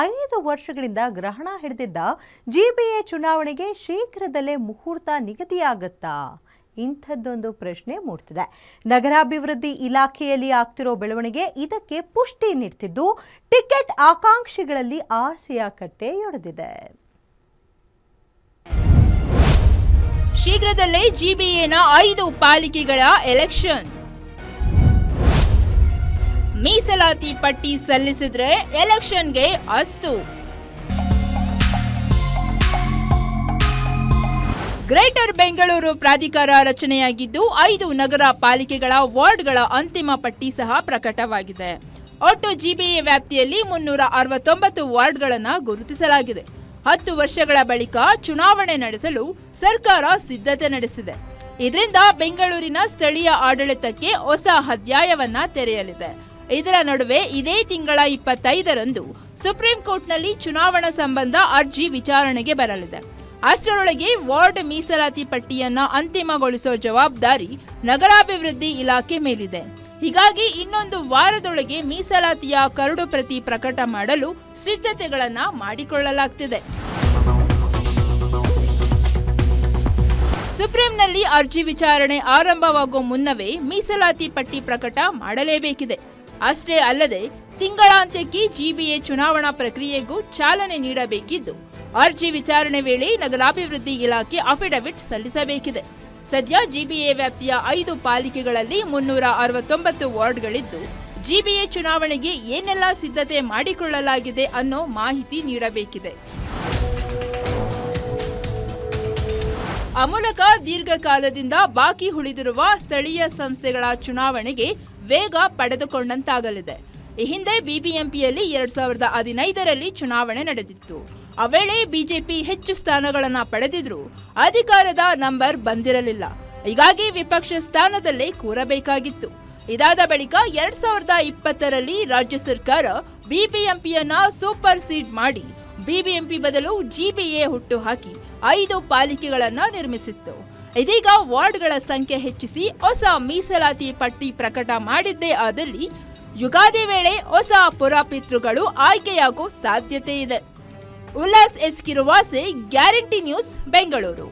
5 ವರ್ಷಗಳಿಂದ ಗ್ರಹಣ ಹಿಡಿದಿದ್ದ ಜಿಬಿಎ ಚುನಾವಣೆಗೆ ಶೀಘ್ರದಲ್ಲೇ ಮುಹೂರ್ತ ನಿಗದಿಯಾಗುತ್ತಾ? ಇಂಥದ್ದೊಂದು ಪ್ರಶ್ನೆ ಮೂಡ್ತಿದೆ. ನಗರಾಭಿವೃದ್ಧಿ ಇಲಾಖೆಯಲ್ಲಿ ಆಗ್ತಿರೋ ಬೆಳವಣಿಗೆ ಇದಕ್ಕೆ ಪುಷ್ಟಿ ನೀಡ್ತಿದ್ದು ಟಿಕೆಟ್ ಆಕಾಂಕ್ಷಿಗಳಲ್ಲಿ ಆಸೆಯ ಕಟ್ಟೆಯೊಡೆದಿದೆ. ಶೀಘ್ರದಲ್ಲೇ ಜಿಬಿಎನ 5 ಪಾಲಿಕೆಗಳ ಎಲೆಕ್ಷನ್. ಮೀಸಲಾತಿ ಪಟ್ಟಿ ಸಲ್ಲಿಸಿದ್ರೆ ಎಲೆಕ್ಷನ್ಗೆ ಅಸ್ತು. ಗ್ರೇಟರ್ ಬೆಂಗಳೂರು ಪ್ರಾಧಿಕಾರ ರಚನೆಯಾಗಿದ್ದು 5 ನಗರ ಪಾಲಿಕೆಗಳ ವಾರ್ಡ್ಗಳ ಅಂತಿಮ ಪಟ್ಟಿ ಸಹ ಪ್ರಕಟವಾಗಿದೆ. ಒಟ್ಟು ಜಿಬಿಎ ವ್ಯಾಪ್ತಿಯಲ್ಲಿ 369 ವಾರ್ಡ್ಗಳನ್ನು ಗುರುತಿಸಲಾಗಿದೆ. 10 ವರ್ಷಗಳ ಬಳಿಕ ಚುನಾವಣೆ ನಡೆಸಲು ಸರ್ಕಾರ ಸಿದ್ಧತೆ ನಡೆಸಿದೆ. ಇದರಿಂದ ಬೆಂಗಳೂರಿನ ಸ್ಥಳೀಯ ಆಡಳಿತಕ್ಕೆ ಹೊಸ ಅಧ್ಯಾಯವನ್ನ ತೆರೆಯಲಿದೆ. ಇದರ ನಡುವೆ ಇದೇ ತಿಂಗಳ 25ರಂದು ಸುಪ್ರೀಂ ಕೋರ್ಟ್ನಲ್ಲಿ ಚುನಾವಣಾ ಸಂಬಂಧ ಅರ್ಜಿ ವಿಚಾರಣೆಗೆ ಬರಲಿದೆ. ಅಷ್ಟರೊಳಗೆ ವಾರ್ಡ್ ಮೀಸಲಾತಿ ಪಟ್ಟಿಯನ್ನ ಅಂತಿಮಗೊಳಿಸುವ ಜವಾಬ್ದಾರಿ ನಗರಾಭಿವೃದ್ಧಿ ಇಲಾಖೆ ಮೇಲಿದೆ. ಹೀಗಾಗಿ ಇನ್ನೊಂದು ವಾರದೊಳಗೆ ಮೀಸಲಾತಿಯ ಕರಡು ಪ್ರತಿ ಪ್ರಕಟ ಮಾಡಲು ಸಿದ್ಧತೆಗಳನ್ನ ಮಾಡಿಕೊಳ್ಳಲಾಗ್ತಿದೆ. ಸುಪ್ರೀಂನಲ್ಲಿ ಅರ್ಜಿ ವಿಚಾರಣೆ ಆರಂಭವಾಗುವ ಮುನ್ನವೇ ಮೀಸಲಾತಿ ಪಟ್ಟಿ ಪ್ರಕಟ ಮಾಡಲೇಬೇಕಿದೆ. ಅಷ್ಟೇ ಅಲ್ಲದೆ ತಿಂಗಳಾಂತ್ಯಕ್ಕೆ ಜಿಬಿಎ ಚುನಾವಣಾ ಪ್ರಕ್ರಿಯೆಗೂ ಚಾಲನೆ ನೀಡಬೇಕಿದ್ದು ಅರ್ಜಿ ವಿಚಾರಣೆ ವೇಳೆ ನಗರಾಭಿವೃದ್ಧಿ ಇಲಾಖೆ ಅಫಿಡವಿಟ್ ಸಲ್ಲಿಸಬೇಕಿದೆ. ಸದ್ಯ ಜಿಬಿಎ ವ್ಯಾಪ್ತಿಯ 5 ಪಾಲಿಕೆಗಳಲ್ಲಿ 369 ವಾರ್ಡ್ಗಳಿದ್ದು ಜಿಬಿಎ ಚುನಾವಣೆಗೆ ಏನೆಲ್ಲ ಸಿದ್ಧತೆ ಮಾಡಿಕೊಳ್ಳಲಾಗಿದೆ ಅನ್ನೋ ಮಾಹಿತಿ ನೀಡಬೇಕಿದೆ. ಆ ಮೂಲಕ ದೀರ್ಘಕಾಲದಿಂದ ಬಾಕಿ ಉಳಿದಿರುವ ಸ್ಥಳೀಯ ಸಂಸ್ಥೆಗಳ ಚುನಾವಣೆಗೆ ವೇಗ ಪಡೆದುಕೊಂಡಂತಾಗಲಿದೆ. ಈ ಹಿಂದೆ ಬಿಬಿಎಂಪಿಯಲ್ಲಿ 2015ರಲ್ಲಿ ಚುನಾವಣೆ ನಡೆದಿತ್ತು. ಆ ವೇಳೆ ಬಿಜೆಪಿ ಹೆಚ್ಚು ಸ್ಥಾನಗಳನ್ನು ಪಡೆದಿದ್ರೂ ಅಧಿಕಾರದ ನಂಬರ್ ಬಂದಿರಲಿಲ್ಲ. ಹೀಗಾಗಿ ವಿಪಕ್ಷ ಸ್ಥಾನದಲ್ಲೇ ಕೂರಬೇಕಾಗಿತ್ತು. ಇದಾದ ಬಳಿಕ 2020ರಲ್ಲಿ ರಾಜ್ಯ ಸರ್ಕಾರ ಬಿಬಿಎಂಪಿಯನ್ನ ಸೂಪರ್ ಸೀಡ್ ಮಾಡಿ ಬಿಬಿಎಂಪಿ ಬದಲು ಜಿಬಿಎ ಹುಟ್ಟು ಹಾಕಿ 5 ಪಾಲಿಕೆಗಳನ್ನ ನಿರ್ಮಿಸಿತ್ತು. ಇದೀಗ ವಾರ್ಡ್ಗಳ ಸಂಖ್ಯೆ ಹೆಚ್ಚಿಸಿ ಹೊಸ ಮೀಸಲಾತಿ ಪಟ್ಟಿ ಪ್ರಕಟ ಮಾಡಿದ್ದೇ ಆದಲ್ಲಿ ಯುಗಾದಿ ವೇಳೆ ಹೊಸ ಪುರಾಪಿತೃಗಳು ಆಯ್ಕೆಯಾಗೋ ಸಾಧ್ಯತೆ ಇದೆ. ಉಲ್ಲಾಸ್ ಎಸ್ ಕಿರುವಾಸೆ, ಗ್ಯಾರಂಟಿ ನ್ಯೂಸ್, ಬೆಂಗಳೂರು.